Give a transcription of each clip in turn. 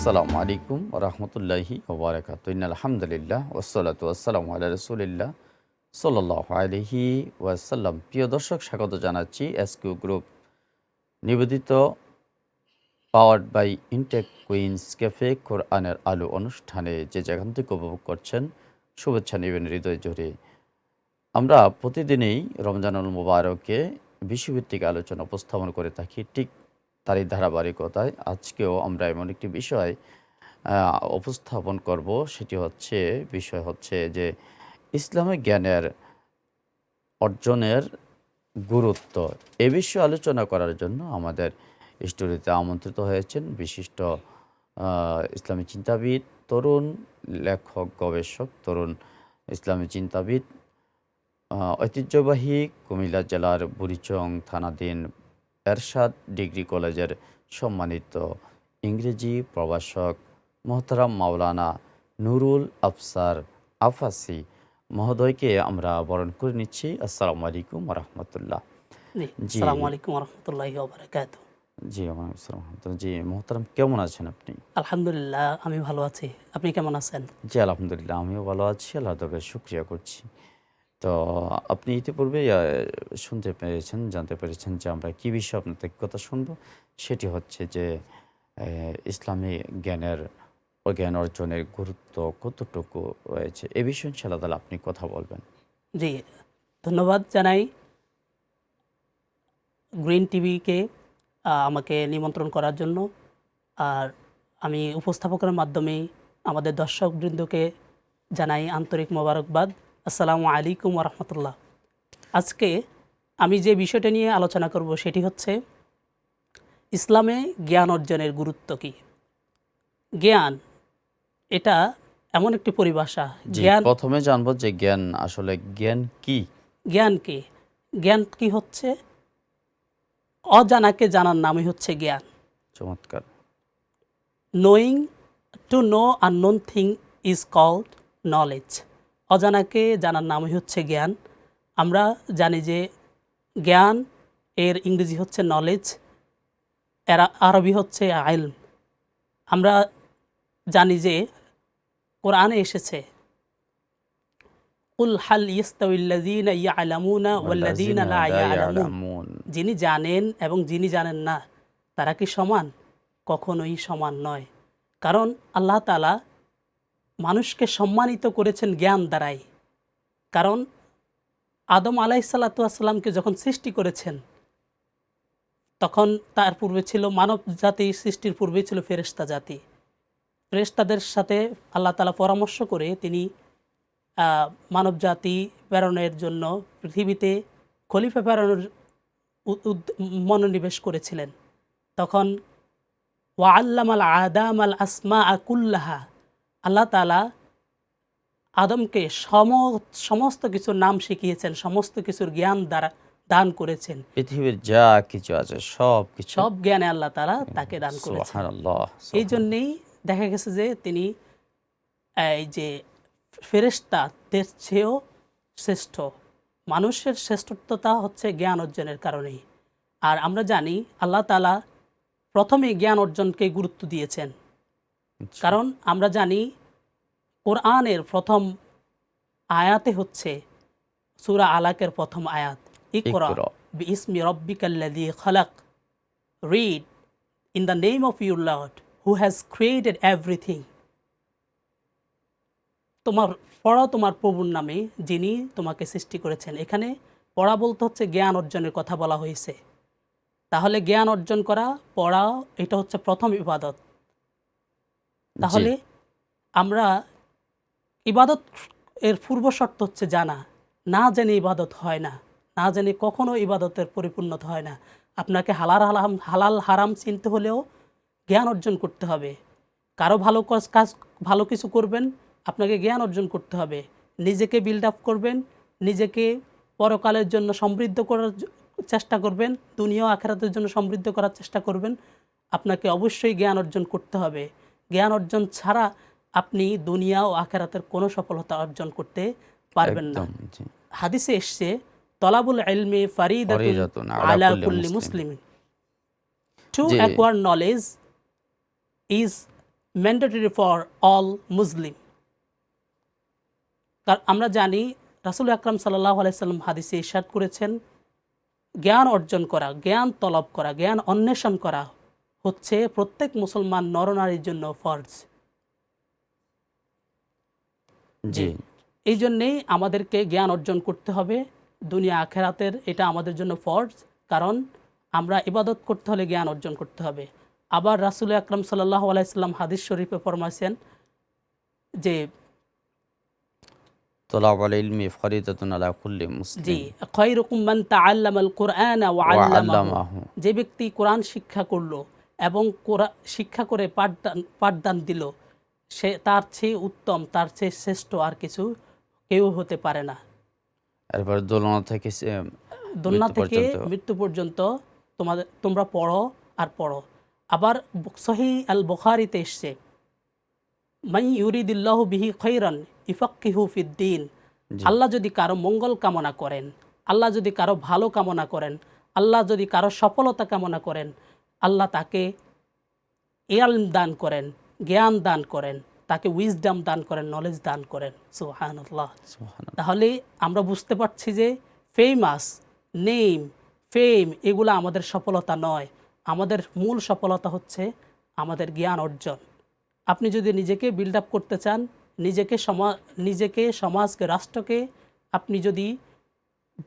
আসসালামু আলাইকুম রহমতুল্লাহি ওবরাকাতুহু ইন্নাল হামদুলিল্লাহ ওয়াসসালাতু ওয়াসসালামু আলা রাসূলিল্লাহ সাল্লাল্লাহু আলাইহি ওয়াসাল্লাম। প্রিয় দর্শক, স্বাগত জানাচ্ছি এসকিউ গ্রুপ নিবেদিত powered by Intake Queens Cafe কোরআনের আলো অনুষ্ঠানে যে যেখান থেকে উপভোগ করছেন শুভেচ্ছা নেবেন হৃদয় জুড়ে। আমরা প্রতিদিনই রমজানুল মুবারকে বিষয়ভিত্তিক আলোচনা উপস্থাপন করে থাকি, ঠিক তারই ধারাবাহিকতায় আজকেও আমরা এমন একটি বিষয় উপস্থাপন করব। সেটি হচ্ছে বিষয় হচ্ছে যে ইসলামিক জ্ঞানের অর্জনের গুরুত্ব। এ বিষয়ে আলোচনা করার জন্য আমাদের স্টুডিওতে আমন্ত্রিত হয়েছেন বিশিষ্ট ইসলামী চিন্তাবিদ, তরুণ লেখক, গবেষক, তরুণ ইসলামী চিন্তাবিদ, ঐতিহ্যবাহী কুমিল্লা জেলার বুড়িচং থানাধীন এরশাদ ডিগ্রি কলেজের সম্মানিত ইংরেজি প্রভাষক মোহতারাম মাওলানা নুরুল আফসার আফাসি মহোদয়কে আমরা বরণ করে নিচ্ছি। আসসালামু আলাইকুম রহমতুল্লাহ। জি, আসসালামু আলাইকুম রহমতুল্লাহি ওয়া বারাকাতুহু। জি, জি মোহতারাম, কেমন আছেন আপনি? আলহামদুলিল্লাহ, আমি ভালো আছি। আপনি কেমন আছেন? জি আলহামদুলিল্লাহ, আমিও ভালো আছি, আল্লাহ তাআলার শুকরিয়া করছি। তো আপনি ইতিপূর্বে শুনতে পেরেছেন, জানতে পেরেছেন যে আমরা কী বিষয়ে আপনার থেকে কথা শুনবো। সেটি হচ্ছে যে ইসলামী জ্ঞান অর্জনের গুরুত্ব কতটুকু রয়েছে, এ বিষয়ে ইনশাআল্লাহ তাআলা আপনি কথা বলবেন। জি, ধন্যবাদ জানাই গ্রিন টিভিকে আমাকে নিমন্ত্রণ করার জন্য। আর আমি উপস্থাপকের মাধ্যমে আমাদের দর্শকবৃন্দকে জানাই আন্তরিক মোবারকবাদ। আসসালামু আলাইকুম ওয়া রাহমাতুল্লাহ। আজকে আমি যে বিষয়টা নিয়ে আলোচনা করব সেটি হচ্ছে ইসলামে জ্ঞান অর্জনের গুরুত্ব কী। জ্ঞান এটা এমন একটি পরিভাষা। জি, জ্ঞান প্রথমে জানবো যে জ্ঞান কি? জ্ঞান কি? জ্ঞান কি হচ্ছে অজানাকে জানার নামই হচ্ছে জ্ঞান। চমৎকার। Knowing, to know unknown thing is called knowledge. অজানাকে জানার নামই হচ্ছে জ্ঞান। আমরা জানি যে জ্ঞান এর ইংরেজি হচ্ছে নলেজ, এর আরবি হচ্ছে ইলম। আমরা জানি যে কোরআনে এসেছে কুল হাল ইয়াস্তাউিল্লাযীনা ইয়ালামুনা ওয়াল্লাযীনা লা ইয়ালামুন। যিনি জানেন এবং যিনি জানেন না তারা কি সমান? কখনোই সমান নয়। কারণ আল্লাহ তাআলা মানুষকে সম্মানিত করেছেন জ্ঞান দ্বারাই। কারণ আদম আলাইহিসসালাতু ওয়াসসালামকে যখন সৃষ্টি করেছেন তখন তার পূর্বে ছিল মানব জাতি, সৃষ্টির পূর্বেই ছিল ফেরেশতা জাতি। ফেরেশতাদের সাথে আল্লাহ তাআলা পরামর্শ করে তিনি মানব জাতি প্রেরণের জন্য পৃথিবীতে খলিফা প্রেরণের মনোনিবেশ করেছিলেন। তখন ওয়া আল্লামাল আদামাল আসমা কুল্লাহা, আল্লাহ তাআলা আদমকে সমস্ত কিছুর নাম শিখিয়েছেন, সমস্ত কিছুর জ্ঞান দ্বারা দান করেছেন। পৃথিবীর যা কিছু আছে সব জ্ঞানে আল্লাহ তাআলা তাকে দান করেছেন। সুবহানাল্লাহ। এই জন্যেই দেখা গেছে যে তিনি এই যে ফেরেশতাদের চেয়েও শ্রেষ্ঠ। মানুষের শ্রেষ্ঠত্বতা হচ্ছে জ্ঞান অর্জনের কারণেই। আর আমরা জানি আল্লাহ তাআলা প্রথমে জ্ঞান অর্জনকে গুরুত্ব দিয়েছেন। কারণ আমরা জানি কোরআনের প্রথম আয়াতে হচ্ছে সূরা আলাকের প্রথম আয়াত, ইকরা বিইসমি রাব্বিকাল্লাযী খালাক, read in the name of your lord who has created everything. পড়ো তোমার প্রভুর নামে যিনি তোমাকে সৃষ্টি করেছেন। এখানে পড়া বলতে হচ্ছে জ্ঞান অর্জনের কথা বলা হয়েছে। তাহলে জ্ঞান অর্জন করা, পড়া, এটা হচ্ছে প্রথম ইবাদত। তাহলে আমরা ইবাদত এর পূর্ব শর্ত হচ্ছে জানা। না জেনে ইবাদত হয় না, না জেনে কখনো ইবাদতের পরিপূর্ণতা হয় না। আপনাকে হালাল হারাম চিনতে হলেও জ্ঞান অর্জন করতে হবে। কারো ভালো কিছু করবেন, আপনাকে জ্ঞান অর্জন করতে হবে। নিজেকে বিল্ড আপ করবেন, নিজেকে পরকালের জন্য সমৃদ্ধ করার চেষ্টা করবেন, দুনিয়া ও আখিরাতের জন্য সমৃদ্ধ করার চেষ্টা করবেন, আপনাকে অবশ্যই জ্ঞান অর্জন করতে হবে। জ্ঞান অর্জন ছাড়া আপনি দুনিয়া ও আখিরাতের কোনো সফলতা অর্জন করতে পারবেন না। হাদিসে এসছে তলাবুল ইলমি ফারিদাতুন আলা কুল্লি মুসলিমিন। To acquire knowledge is mandatory for all Muslim. কারণ আমরা জানি রাসূল আকরাম সাল্লাল্লাহু আলাইহি সাল্লাম হাদিসে ইরশাদ করেছেন, জ্ঞান অর্জন করা, জ্ঞান তলব করা, জ্ঞান অন্বেষণ করা হচ্ছে প্রত্যেক মুসলমান নরনারীর জন্য ফরজ। জি, জি, এই জন্যেই আমাদেরকে জ্ঞান অর্জন করতে হবে। দুনিয়া আখেরাতের এটা আমাদের জন্য ফরজ। কারণ আমরা ইবাদত করতে হলে জ্ঞান অর্জন করতে হবে। আবার রাসূল আকরাম সাল্লাল্লাহু আলাইহি সাল্লাম হাদিস শরীফে ফরমাইছেন যে তোলাবুল ইলমি ফরিদাতুন আলা কুল্লি জি, মুসলিম খয়রুকুম মান তাআল্লামাল কুরআনা ওয়া ওয়া আল্লামাহু। আল্লামাহু। যে ব্যক্তি কোরআন শিক্ষা করলো এবং শিক্ষা করে পাঠদান দিল, সে তার চেয়ে উত্তম, তার চেয়ে শ্রেষ্ঠ আর কিছু কেউ হতে পারে না। এরপর দোলনা থেকে দোলনা মৃত্যু থেকে পর্যন্ত। মৃত্যু পর্যন্ত তোমরা পড়ো আর পড়ো। আবার সহিহ আল বুখারীতে এসছে, মান ইউরিদিল্লাহু বিহি খাইরান ইফাক্কিহু ফিদ্দিন। জি, আল্লাহ যদি কারো মঙ্গল কামনা করেন, আল্লাহ যদি কারো ভালো কামনা করেন, আল্লাহ যদি কারো সফলতা কামনা করেন, আল্লাহ তাকে ইলম দান করেন, জ্ঞান দান করেন, তাকে উইজডম দান করেন, নলেজ দান করেন। সুবহানাল্লাহ। সুবহানাল্লাহ। তাহলে আমরা বুঝতে পারছি যে ফেমাস, নেম, ফেম এগুলো আমাদের সফলতা নয়। আমাদের মূল সফলতা হচ্ছে আমাদের জ্ঞান অর্জন। আপনি যদি নিজেকে বিল্ড আপ করতে চান, নিজেকে সমাজকে, রাষ্ট্রকে আপনি যদি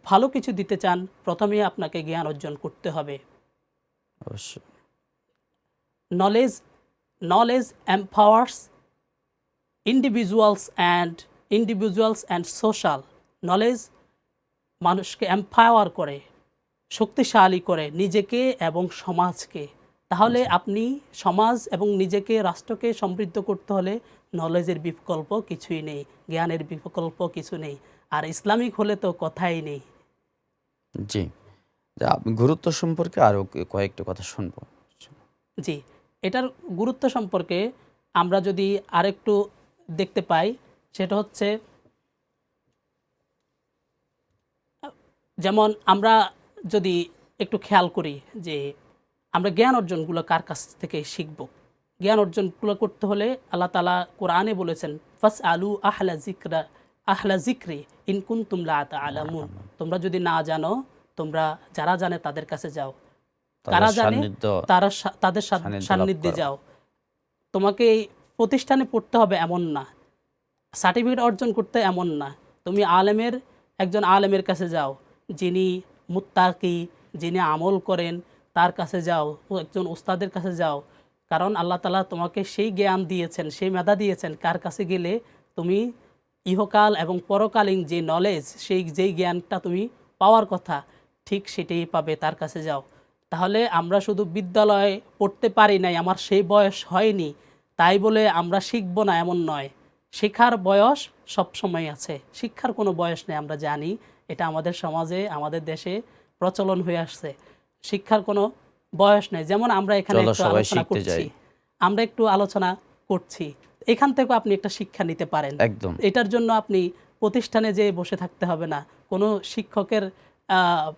ভালো কিছু দিতে চান, প্রথমে আপনাকে জ্ঞান অর্জন করতে হবে। অবশ্যই। Knowledge empowers individuals and social. Knowledge মানুষকে এম্পাওয়ার করে, শক্তিশালী করে নিজেকে এবং সমাজকে। তাহলে জি, আপনি সমাজ এবং নিজেকে, রাষ্ট্রকে সমৃদ্ধ করতে হলে নলেজের বিকল্প কিছুই নেই, জ্ঞানের বিকল্প কিছু নেই। আর ইসলামিক হলে তো কথাই নেই। জি। গুরুত্ব সম্পর্কে আরো কয়েকটা কথা শুনবো। জি, এটার গুরুত্ব সম্পর্কে আমরা যদি আরেকটু দেখতে পাই, সেটা হচ্ছে যেমন আমরা যদি একটু খেয়াল করি যে আমরা জ্ঞান অর্জনগুলো কার কাছ থেকে শিখব। জ্ঞান অর্জনগুলো করতে হলে আল্লাহ তাআলা কোরআনে বলেছেন, ফাস আলু আহলা জিক্রি ইন কুনতুম লা তা'লামুন। তোমরা যদি না জানো, তোমরা যারা জানে তাদের কাছে যাও। কারা তাদের জানে সান্নিধ্য তাদের সান্নিধ্য লাভ সান্নিধ্যে করো। যাও। তোমাকে এই প্রতিষ্ঠানে পড়তে হবে এমন না, সার্টিফিকেট অর্জন করতে এমন না। তুমি একজন আলেমের কাছে যাও, যিনি মুত্তাকি, যিনি আমল করেন, তার কাছে যাও। একজন উস্তাদের কাছে যাও। কারণ আল্লাহ তাআলা তোমাকে সেই জ্ঞান দিয়েছেন, সেই মেধা দিয়েছেন, কার কাছে গেলে তুমি ইহকাল এবং পরকালীন যে নলেজ, যেই জ্ঞানটা তুমি পাওয়ার কথা, ঠিক সেটাই পাবে, তার কাছে যাও। তাহলে আমরা শুধু বিদ্যালয়ে পড়তে পারি নাই, আমার সেই বয়স হয়নি, তাই বলে আমরা শিখব না এমন নয়। শেখার বয়স সব সময় আছে, শিক্ষার কোনো বয়স নেই। আমরা জানি এটা আমাদের সমাজে, আমাদের দেশে প্রচলন হয়ে আসছে। শিক্ষার কোনো বয়স নেই। যেমন আমরা এখানে চলো একটু সবাই আলোচনা শিখতে করছি, যাই। আমরা একটু আলোচনা করছি, এখান থেকে আপনি একটা শিক্ষা নিতে পারেন। একদম। এটার জন্য আপনি প্রতিষ্ঠানে যেয়ে বসে থাকতে হবে না, কোনো শিক্ষকের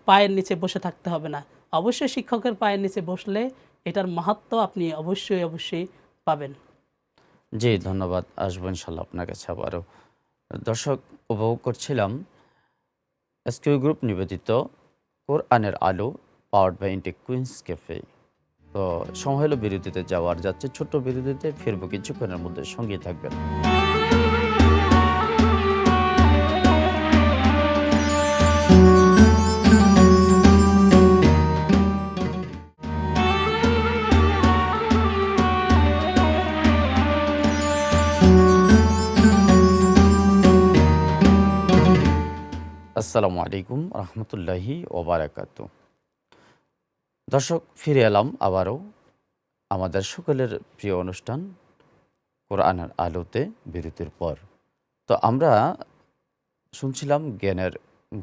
পায়ের নিচে বসে থাকতে হবে না। অবশ্যই শিক্ষকের পায়ের নিচে বসলে এটার মাহাত্ম্য আপনি অবশ্যই পাবেন। জি, ধন্যবাদ। আসবো ইনশাল্লাহ আপনার কাছে আবারও। দর্শক, উপভোগ করছিলাম এসকিউ গ্রুপ নিবেদিত কোরআনের আলো, powered by Intake Queens Cafe. তো সময় হলো বিরতিতে যাওয়ার, যাচ্ছে ছোট্ট বিরতিতে, ফিরবো কিছুক্ষণের মধ্যে, সঙ্গেই থাকবেন। আসসালামু আলাইকুম রহমতুল্লাহি ওবারাকাতু। দর্শক, ফিরে এলাম আবারও আমাদের সকলের প্রিয় অনুষ্ঠান কোরআনের আলোতে, বিরতির পর। তো আমরা শুনছিলাম জ্ঞানের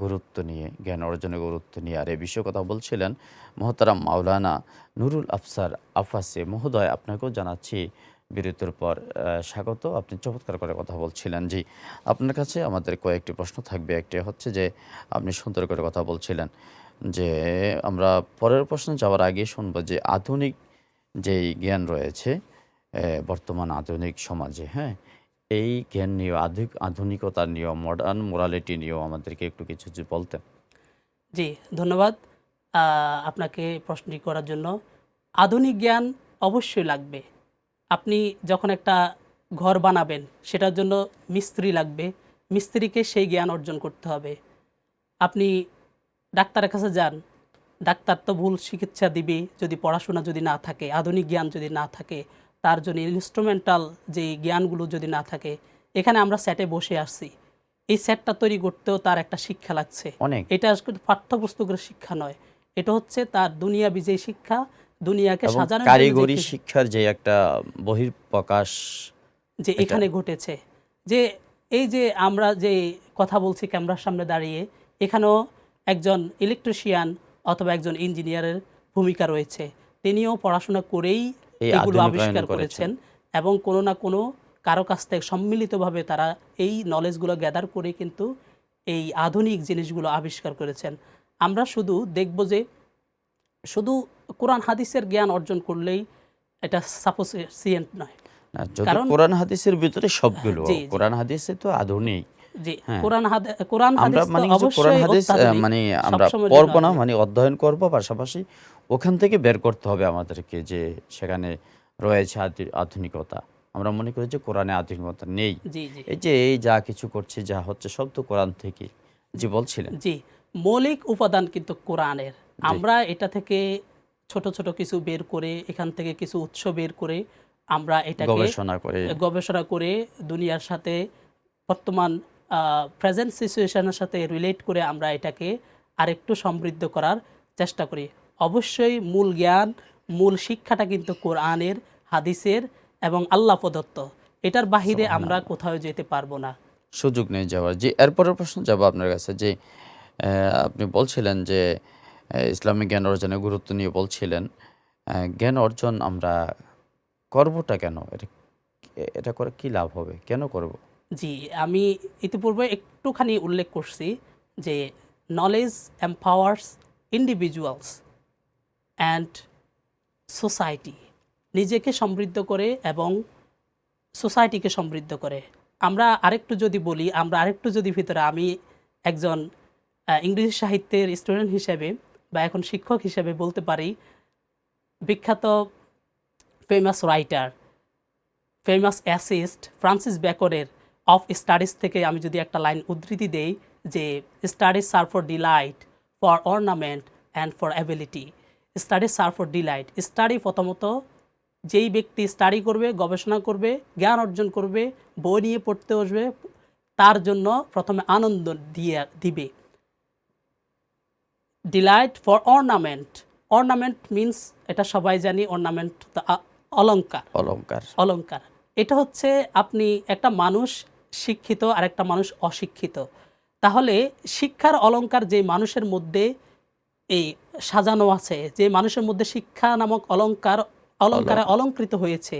গুরুত্ব নিয়ে, জ্ঞান অর্জনের গুরুত্ব নিয়ে। আর এ বিষয়ে কথা বলছিলেন মহতারাম মাওলানা নুরুল আফসার আফাসে মহোদয়। আপনাকেও জানাচ্ছি বিরতির পর স্বাগত। আপনি চমৎকার করে কথা বলছিলেন। জি, আপনার কাছে আমাদের কয়েকটি প্রশ্ন থাকবে। একটি হচ্ছে যে, আপনি সুন্দর করে কথা বলছিলেন যে, আমরা পরের প্রশ্নে যাওয়ার আগে শুনবো যে আধুনিক যেই জ্ঞান রয়েছে, বর্তমান আধুনিক সমাজে, হ্যাঁ? এই জ্ঞান নিয়েও আধুনিকতা নিয়েও মডার্ন মোরালিটি নিয়েও আমাদেরকে একটু কিছু যদি বলতেন। জি, ধন্যবাদ আপনাকে প্রশ্নটি করার জন্য। আধুনিক জ্ঞান অবশ্যই লাগবে। আপনি যখন একটা ঘর বানাবেন, সেটার জন্য মিস্ত্রি লাগবে। মিস্ত্রিকে সেই জ্ঞান অর্জন করতে হবে। আপনি ডাক্তারের কাছে যান, ডাক্তার তো ভুল চিকিৎসা দিবে যদি পড়াশোনা যদি না থাকে, আধুনিক জ্ঞান যদি না থাকে, তার জন্য ইনস্ট্রুমেন্টাল যে জ্ঞানগুলো যদি না থাকে। এখানে আমরা সেটে বসে আসছি, এই সেটটা তৈরি করতেও তার একটা শিক্ষা লাগছে। অনেক। এটা শুধু পাঠ্যপুস্তকের শিক্ষা নয়, এটা হচ্ছে তার দুনিয়াবী যে শিক্ষা, দুনিয়াকে এবং সাজানোর জন্য যে কারিগরি শিক্ষার যে একটা বহিঃপ্রকাশ, যে এটা এখানে ঘটেছে। যে এই যে আমরা যে কথা বলছি ক্যামেরার সামনে দাঁড়িয়ে, এখানেও একজন ইলেকট্রিশিয়ান অথবা একজন ইঞ্জিনিয়ারের ভূমিকা রয়েছে। তিনিও পড়াশোনা করেই এই এগুলো আধুনিকায়ন আবিষ্কার করেছেন। করেছেন এবং কোনো না কোনো কারো কাছ থেকে সম্মিলিতভাবে তারা এই নলেজগুলো গ্যাদার করে কিন্তু এই আধুনিক জিনিসগুলো আবিষ্কার করেছেন। আমরা শুধু দেখব যে শুধু কোরআন হাদিসের জ্ঞান অর্জন করলেই এটা সাফিসিয়েন্ট নয়। না, যদি কারণ কোরআন হাদিসের ভিতরে সবগুলো, জি, জি, কোরআন হাদিসে তো আধুনিক। জি, হ্যাঁ, কোরআন আমরা হাদিস তো মানে কিছু কোরআন অবশ্যই হাদিস অত্যাধুনিক, মানে আমরা সবসময়ের জন্য পড়বো না, আধুনিক। মানে অধ্যয়ন করব, পাশাপাশি ওখান থেকে বের করতে হবে আমাদেরকে যে সেখানে রয়েছে আধুনিকতা। আমরা মনে করি যে কোরআনে আধুনিকতা নেই। জি, জি, এই যে এই যা কিছু করছে, যা হচ্ছে, সব তো কোরআন থেকে। জি, বলছিলেন। জি, মৌলিক উপাদান কিন্তু কোরআনের। জি, আমরা এটা থেকে ছোট, ছোট কিছু বের করে, এখান থেকে কিছু উৎস বের করে আমরা এটাকে গবেষণা করে। গবেষণা করে দুনিয়ার সাথে বর্তমান প্রেজেন্ট সিচুয়েশনের সাথে রিলেট করে আমরা এটাকে আরেকটু সমৃদ্ধ করার চেষ্টা করি। অবশ্যই মূল জ্ঞান, মূল শিক্ষাটা কিন্তু কোরআনের, হাদিসের এবং আল্লাহ প্রদত্ত। এটার বাহিরে আমরা সুবহানাল্লাহ। কোথাও যেতে পারবো না। সুযোগ নেই যাওয়ার। জি, এরপরের প্রশ্ন যাবো আপনার কাছে যে আপনি বলছিলেন যে ইসলামিক জ্ঞান অর্জনের গুরুত্ব নিয়ে বলছিলেন। জ্ঞান অর্জন আমরা করবোটা কেন? এটা করে কি লাভ হবে? কেন করব? জি, আমি ইতিপূর্বে একটুখানি উল্লেখ করছি যে knowledge empowers individuals and society. নিজেকে সমৃদ্ধ করে এবং সোসাইটিকে সমৃদ্ধ করে। আমরা আরেকটু যদি বলি, আমরা আরেকটু যদি ভিতরে, আমি একজন ইংরেজি সাহিত্যের স্টুডেন্ট হিসেবে বা এখন শিক্ষক হিসেবে বলতে পারি, বিখ্যাত famous writer, famous essayist Francis বেকনের অফ স্টাডিজ থেকে আমি যদি একটা লাইন উদ্ধৃতি দেই যে studies are for delight, for ornament and for ability. Studies are for delight. Study প্রথমত, যেই ব্যক্তি স্টাডি করবে, গবেষণা করবে, জ্ঞান অর্জন করবে, বই নিয়ে পড়তে বসবে, তার জন্য প্রথমে আনন্দ দিবে। Delight for ornament. Ornament means, এটা সবাই জানি, অর্নামেন্ট অলংকার। অলংকার। অলংকার এটা হচ্ছে, আপনি একটা মানুষ শিক্ষিত আর একটা মানুষ অশিক্ষিত, তাহলে শিক্ষার অলংকার যে মানুষের মধ্যে এই সাজানো আছে, যে মানুষের মধ্যে শিক্ষা নামক অলংকারে অলঙ্কৃত হয়েছে,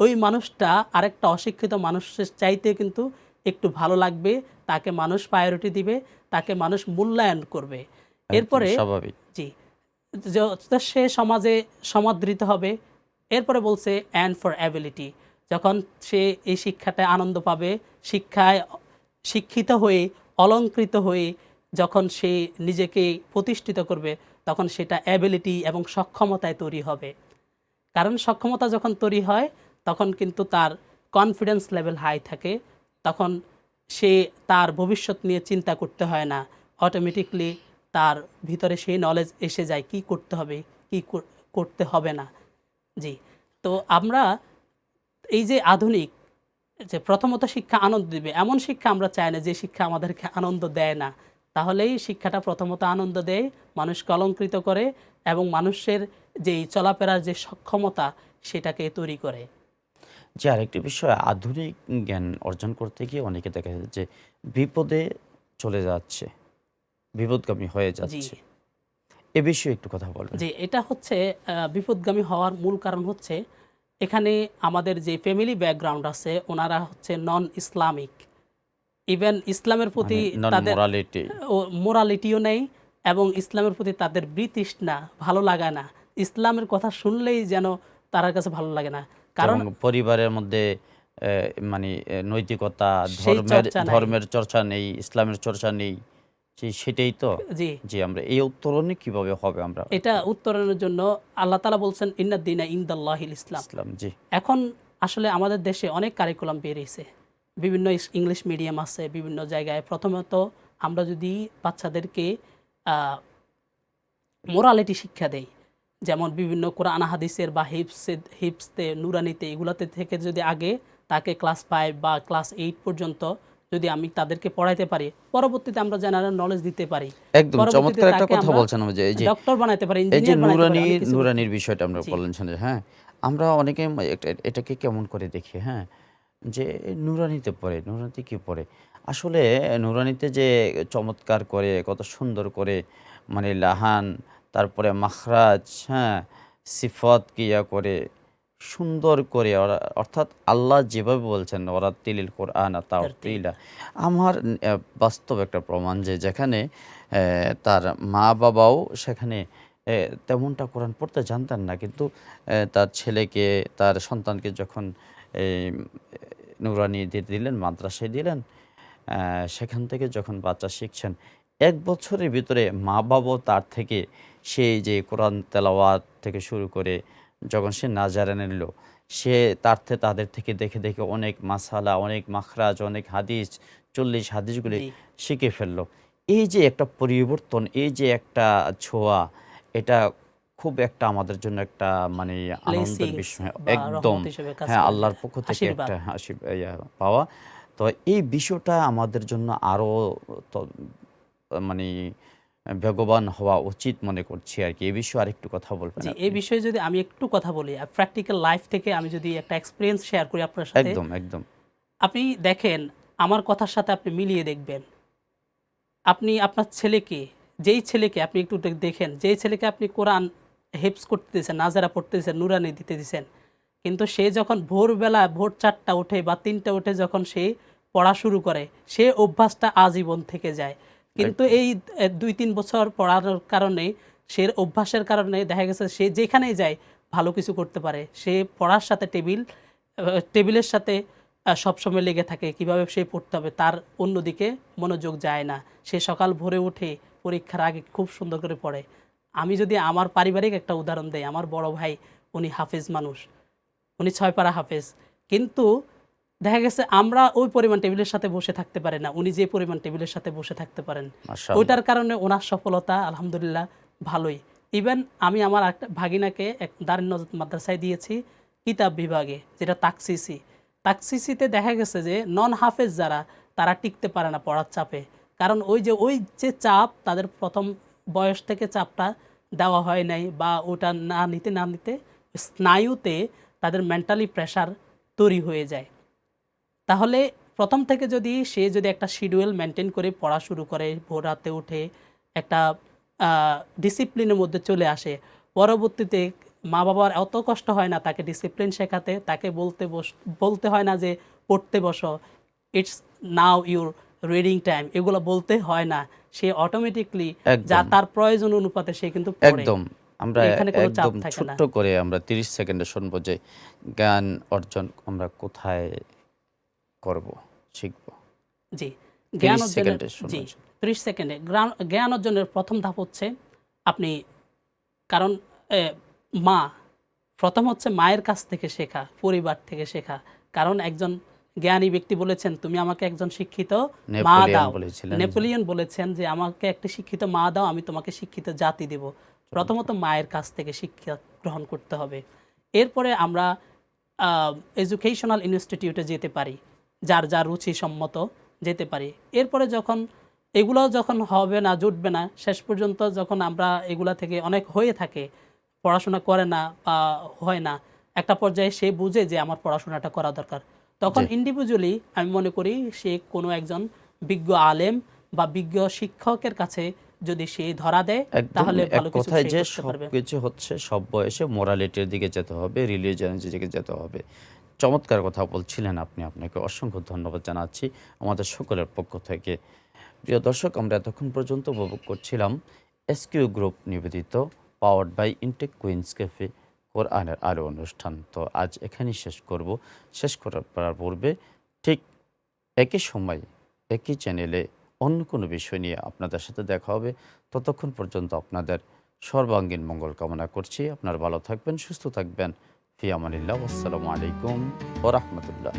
ওই মানুষটা আরেকটা অশিক্ষিত মানুষের চাইতে কিন্তু একটু ভালো লাগবে, তাকে মানুষ প্রায়োরিটি দিবে, তাকে মানুষ মূল্যায়ন করবে। একদম এরপরে স্বাভাবিক। জি, সে সমাজে সমাদৃত হবে। এরপরে বলছে অ্যান্ড ফর অ্যাবিলিটি। যখন সে এই শিক্ষাটায় আনন্দ পাবে, শিক্ষায় শিক্ষিত হয়ে, অলংকৃত হয়ে যখন সে নিজেকে প্রতিষ্ঠিত করবে, তখন সেটা অ্যাবিলিটি এবং সক্ষমতায় তৈরি হবে। কারণ সক্ষমতা যখন তৈরি হয়, তখন কিন্তু তার কনফিডেন্স লেভেল হাই থাকে, তখন সে তার ভবিষ্যৎ নিয়ে চিন্তা করতে হয় না, অটোমেটিকলি তার ভিতরে সেই নলেজ এসে যায় কি করতে হবে, কি করতে হবে না। জি, তো আমরা এই যে আধুনিক, যে প্রথমত শিক্ষা আনন্দ দিবে, এমন শিক্ষা আমরা চাই না যে শিক্ষা আমাদেরকে আনন্দ দেয় না। তাহলেই শিক্ষাটা প্রথমত আনন্দ দেয়, মানুষকে অলংকৃত করে এবং মানুষের যেই চলাফেরার যে সক্ষমতা, সেটাকে তৈরি করে। যে আরেকটি বিষয়, আধুনিক জ্ঞান অর্জন করতে গিয়ে অনেকে দেখা যায় যে বিপদে চলে যাচ্ছে, বিপদগামী হয়ে জি, যাচ্ছে। এ বিষয়ে একটু কথা বলবেন। যে এটা হচ্ছে বিপদগামী হওয়ার মূল কারণ হচ্ছে, এখানে আমাদের যে ফ্যামিলি ব্যাকগ্রাউন্ড আছে, ওনারা হচ্ছে নন ইসলামিক। ইভেন ইসলামের প্রতি মানে নন তাদের মোরালিটি। মোরালিটিও নেই এবং ইসলামের প্রতি তাদের বিতৃষ্ণা, ভালো লাগা না। ইসলামের কথা শুনলেই যেন তার কাছে ভালো লাগে না। কারণ এবং পরিবারের মধ্যে মানে নৈতিকতা, সেই চর্চা নাই। ধর্মের চর্চা নেই, ইসলামের চর্চা নেই। সেটাই তো। জি, জি, আমরা এই উত্তরণই কিভাবে হবে আমরা এটা উত্তরণের জন্য আল্লাহ তাআলা বলছেন ইন্নাদ দীনা ইনদাল্লাহিল ইসলাম। ইসলাম। জি, এখন আসলে আমাদের দেশে অনেক কারিকুলাম বেরিয়েছে, বিভিন্ন ইংলিশ মিডিয়াম আছে বিভিন্ন জায়গায়। প্রথমত আমরা যদি বাচ্চাদেরকে মোরালিটি শিক্ষা দেই, যেমন বিভিন্ন কোরআন হাদিসের বা হিপসতে নুরানিতে এগুলাতে থেকে যদি আগে তাকে ক্লাস 5 বা ক্লাস 8 পর্যন্ত যদি আমি তাদেরকে পড়াইতে পারি, পরবর্তীতে আমরা জেনারেল নলেজ দিতে পারি, একদম পরবর্তীতে চমৎকার একটা তাকে কথা আমরা বলছেন যে এই যে ডক্টর বানাইতে পারি, এই যে ইঞ্জিনিয়ার বানাইতে পারি, অনেক কিছু করতে নুরানির পারি। বিষয়টা আমরা জি, বললেন শুনে, হ্যাঁ, আমরা অনেকে এটাকে কেমন করে দেখি, হ্যাঁ, যে নুরানিতে পড়ে, নুরানিতে কি পড়ে? আসলে নুরানিতে যে চমৎকার করে, কত সুন্দর করে মানে লাহান, তারপরে মাখরাজ, হ্যাঁ, সিফাত কিয়া করে, সুন্দর করে ওরা, অর্থাৎ আল্লাহ যেভাবে বলছেন ওরাত্তিলিল কোরআনা তারতিল। তারতিলা। আমার বাস্তব একটা প্রমাণ যে যেখানে তার মা-বাবাও সেখানে তেমনটা কোরআন পড়তে জানতেন না। কিন্তু তার ছেলেকে, তার সন্তানকে যখন এই নুরানি দিলেন, মাদ্রাসায় দিলেন, সেখান থেকে যখন বাচ্চা শিখছেন, ১ বছরের ভিতরে মা-বাবাও তার থেকে সেই যে কোরআন তেলাওয়াত থেকে শুরু করে যখন সে নাজারা নিল, সে তাদের থেকে দেখে, দেখে অনেক মাসালা, অনেক মাখরাজ, অনেক হাদিস, ৪০ হাদিসগুলি জি, শিখে ফেলল। এই যে একটা পরিবর্তন, এই যে একটা ছোঁয়া, এটা খুব একটা আমাদের জন্য একটা মানে আনন্দের ব্লেসিংস বিষয়। বা একদম। রহমত হিসেবে কাজ হ্যাঁ, করে আল্লাহর দেয়, পক্ষ থেকে আশীর্বাদ। একটা হাসি পাওয়া। তো এই বিষয়টা আমাদের জন্য আরো ত মানে বেগবান হওয়া উচিত মনে করছি আরকি। এই বিষয়ে আরেকটু কথা বলবেন জি, এই আপনি? বিষয়ে যদি আমি একটু কথা বলি, প্র্যাকটিক্যাল লাইফ থেকে আমি যদি একটা এক্সপেরিয়েন্স শেয়ার করি আপনার সাথে। একদম, একদম। আপনি দেখেন, আমার কথার সাথে আপনি মিলিয়ে দেখবেন। আপনি আপনার ছেলেকে, যেই ছেলেকে আপনি একটু দেখেন, যেই ছেলেকে আপনি কোরআন হেফজ করতে দিয়েছেন, নাজারা পড়তে দিয়েছেন, নুরানি দিতে দিয়েছেন, কিন্তু সে যখন ভোরবেলা ভোর ৪টা উঠে বা ৩টা উঠে যখন সে পড়া শুরু করে, সে অভ্যাসটা আজীবন থেকে যায়। কিন্তু একদম, এই ২-৩ বছর পড়ার কারণে, সে অভ্যাসের কারণে দেখা গেছে সে যেখানেই যায় ভালো কিছু করতে পারে। সে পড়ার সাথে টেবিলের সাথে সবসময় লেগে থাকে, কিভাবে সে পড়তে হবে তার অন্যদিকে মনোযোগ যায় না। সে সকাল ভোরে উঠে পরীক্ষার আগে খুব সুন্দর করে পড়ে। আমি যদি আমার পারিবারিক একটা উদাহরণ দেই, আমার বড় ভাই উনি হাফেজ মানুষ, উনি ৬ পারা হাফেজ। কিন্তু দেখা গেছে আমরা ওই পরিমাণ টেবিলের সাথে বসে থাকতে পারি না, উনি যে পরিমাণ টেবিলের সাথে বসে থাকতে পারেন। মাশাআল্লাহ। ওইটার কারণে ওনার সফলতা আলহামদুলিল্লাহ ভালোই। ইভেন আমি আমার একটা ভাগিনাকে দারুন নজর মাদ্রাসায় দিয়েছি কিতাব বিভাগে, যেটা তাকসিসি। তাকসিসিতে দেখা গেছে যে নন হাফেজ যারা, তারা টিকতে পারে না পড়ার চাপে। কারণ ওই যে চাপ তাদের প্রথম বয়স থেকে চাপটা দেওয়া হয় নাই, বা ওটা না নিতে স্নায়ুতে তাদের মেন্টালি প্রেশার তৈরি হয়ে যায়। তাহলে প্রথম থেকে সে যদি একটা শিডিউল মেনটেন করে পড়া শুরু করে, ভোর রাতে উঠে একটা ডিসিপ্লিনের মধ্যে চলে আসে, পরবর্তীতে মা বাবার অত কষ্ট হয় না তাকে ডিসিপ্লিন শেখাতে, তাকে বলতে হয় না যে পড়তে বসো, it's now your reading time, এগুলো বলতে হয় না। সে অটোমেটিকলি যা একদম, তার প্রয়োজন অনুপাতে সে কিন্তু পড়ে। একদম। আমরা এখানে কোনো চাপ একদম থাকে না। ছোট্ট করে আমরা ৩০ সেকেন্ডে শুনবো যে জ্ঞান অর্জন আমরা কোথায় করব, শিখব? জি, জ্ঞান ৩০ অর্জনের, সেকেন্ডে জি, শুনবেন। ৩০ সেকেন্ডে জ্ঞান অর্জনের প্রথম ধাপ হচ্ছে আপনি, কারণ এ মা, প্রথম হচ্ছে মায়ের কাছ থেকে শেখা, পরিবার থেকে শেখা। কারণ একজন জ্ঞানী ব্যক্তি বলেছেন, "তুমি আমাকে একজন শিক্ষিত মা নেপোলিয়ন দাও।" বলেছিলেন যে নেপোলিয়ন বলেছেন যে, "আমাকে একটি শিক্ষিত মা দাও, আমি তোমাকে শিক্ষিত জাতি দেব।" প্রথমত মায়ের কাছ থেকে শিক্ষা গ্রহণ করতে হবে। এরপরে আমরা আ এডুকেশনাল ইনস্টিটিউটে যেতে পারি। যার রুচিসম্মত যেতে পারি। এরপরে এগুলাও যখন হবে না, জুটবে না, শেষ পর্যন্ত যখন আমরা এগুলা থেকে অনেক হয়ে থাকে, পড়াশোনা করে না বা হয় না, একটা পর্যায়ে সে বুঝে যে আমার পড়াশোনাটা করা দরকার। তখন জি, ইন্ডিভিজুয়ালি আমি মনে করি সে কোনো একজন বিজ্ঞ আলেম বা বিজ্ঞ শিক্ষকের কাছে যদি সে ধরা দেয়, একদম তাহলে এক ভালো কিছু কথায় সে যে করতে পারবে। সবকিছু হচ্ছে সব বয়সে মোরালিটির দিকে যেতে হবে, রিলিজিয়নের দিকে যেতে হবে। চমৎকার কথা বলছিলেন আপনি। আপনাকে অসংখ্য ধন্যবাদ জানাচ্ছি আমাদের সকলের পক্ষ থেকে। প্রিয় দর্শক, আমরা এতক্ষণ পর্যন্ত উপভোগ করছিলাম এসকিউ গ্রুপ নিবেদিত powered by Intake Queens Cafe কোরআনের আলো অনুষ্ঠান। তো আজ এখানেই শেষ করব। শেষ করার পূর্বে ঠিক একই সময় একই চ্যানেলে অন্য কোনো বিষয় নিয়ে আপনাদের সাথে দেখা হবে। ততক্ষণ পর্যন্ত আপনাদের সর্বাঙ্গীন মঙ্গল কামনা করছি। আপনারা ভালো থাকবেন, সুস্থ থাকবেন। ফি আমানিল্লাহ। আসসালামু আলাইকুম ওয়া রাহমাতুল্লাহ।